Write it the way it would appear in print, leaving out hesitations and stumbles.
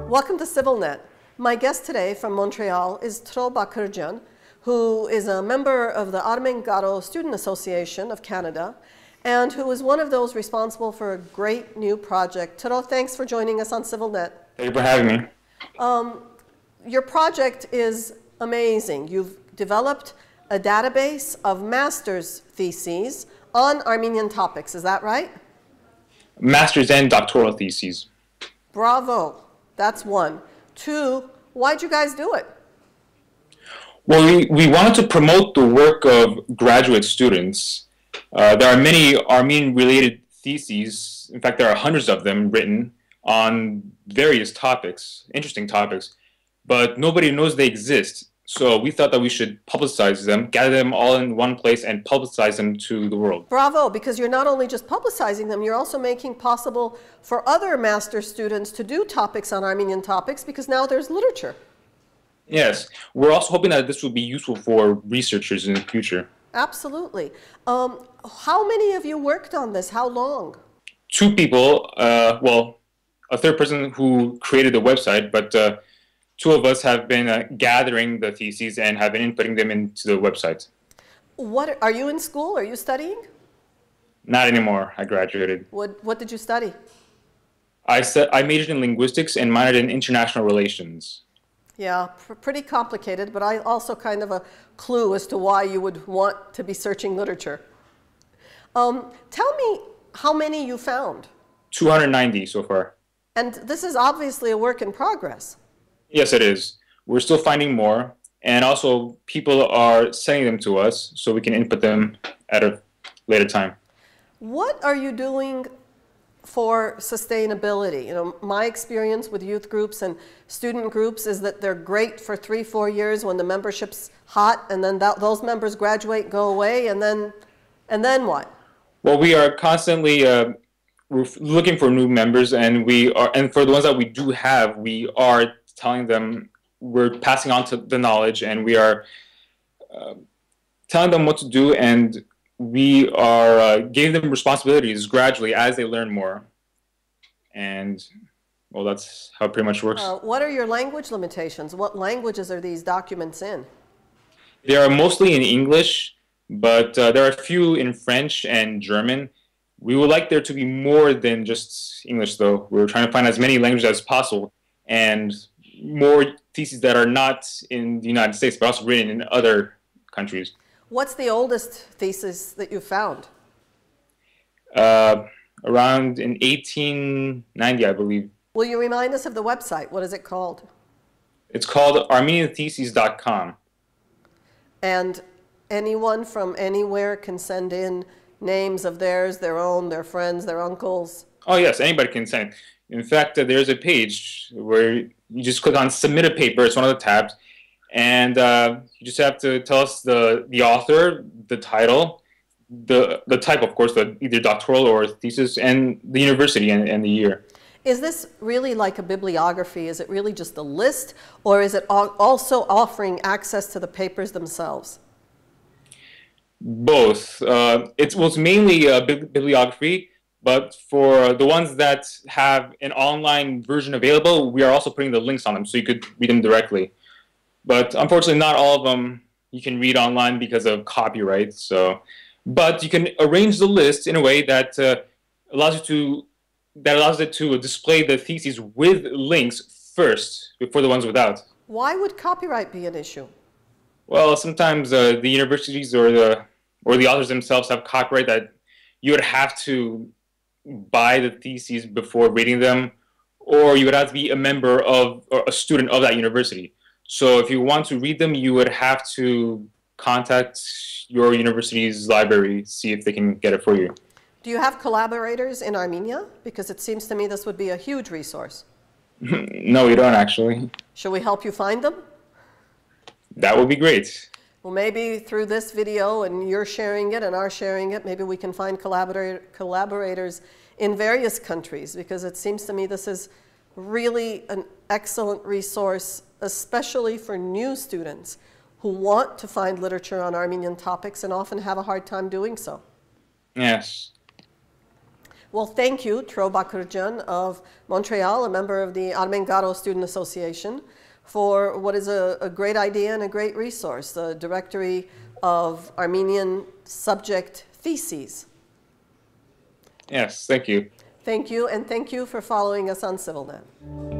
Welcome to CivilNet. My guest today from Montreal is Tro Bakerdjian, who is a member of the Armen Karo Student Association of Canada, and who is one of those responsible for a great new project. Tro, thanks for joining us on CivilNet. Thank you for having me. Your project is amazing. You've developed a database of master's theses on Armenian topics. Is that right? Master's and doctoral theses. Bravo. That's one. Two, why'd you guys do it? Well, we wanted to promote the work of graduate students. There are many Armenian-related theses. In fact, there are hundreds of them written on various topics, interesting topics, but nobody knows they exist. So we thought that we should publicize them, gather them all in one place, and publicize them to the world. Bravo, because you're not only just publicizing them, you're also making possible for other master students to do topics on Armenian topics, because now there's literature. Yes, we're also hoping that this will be useful for researchers in the future. Absolutely. How many of you worked on this? How long? Two people, well, a third person who created the website, but two of us have been gathering the theses and have been inputting them into the website. What, are you in school? Are you studying? Not anymore. I graduated. What did you study? I majored in linguistics and minored in international relations. Yeah, pretty complicated, but I also kind of a clue as to why you would want to be searching literature. Tell me how many you found. 290 so far. And this is obviously a work in progress. Yes, it is. We're still finding more, and also people are sending them to us so we can input them at a later time. What are you doing for sustainability? You know, my experience with youth groups and student groups is that they're great for 3-4 years when the membership's hot, and then those members graduate, go away, and then what? Well, we are constantly we're looking for new members, and for the ones that we do have, we are telling them, we're passing on to the knowledge, and we are telling them what to do, and we are giving them responsibilities gradually as they learn more. And, well, that's how it pretty much works. What are your language limitations? What languages are these documents in? They are mostly in English, but there are a few in French and German. We would like there to be more than just English, though. We're trying to find as many languages as possible, and more theses that are not in the United States, but also written in other countries. What's the oldest thesis that you found? Around in 1890, I believe. Will you remind us of the website? What is it called? It's called ArmenianThesis.com. And anyone from anywhere can send in names of theirs, their own, their friends, their uncles? Oh, yes, anybody can send. In fact, there's a page where you just click on Submit a Paper. It's one of the tabs. And you just have to tell us the author, the title, the type, of course, either doctoral or thesis, and the university and the year. Is this really like a bibliography? Is it really just a list? Or is it also offering access to the papers themselves? Both. It's mainly a bibliography, but for the ones that have an online version available, we are also putting the links on them so you could read them directly. But unfortunately, not all of them you can read online because of copyright. But you can arrange the list in a way that allows it to display the theses with links first before the ones without. Why would copyright be an issue? Well, sometimes the universities or the authors themselves have copyright that you would have to buy the theses before reading them, or you would have to be a member of or a student of that university. So if you want to read them, you would have to contact your university's library, see if they can get it for you. Do you have collaborators in Armenia? Because it seems to me this would be a huge resource. No, we don't actually. Shall we help you find them? That would be great. Well, maybe through this video and you're sharing it and our sharing it, maybe we can find collaborators in various countries, because it seems to me this is really an excellent resource, especially for new students who want to find literature on Armenian topics and often have a hard time doing so. Yes. Well, thank you, Tro Bakerdjian of Montreal, a member of the Armen Karo Student Association, for what is a great idea and a great resource, the Directory of Armenian Subject Theses. Yes, thank you. Thank you, and thank you for following us on CivilNet.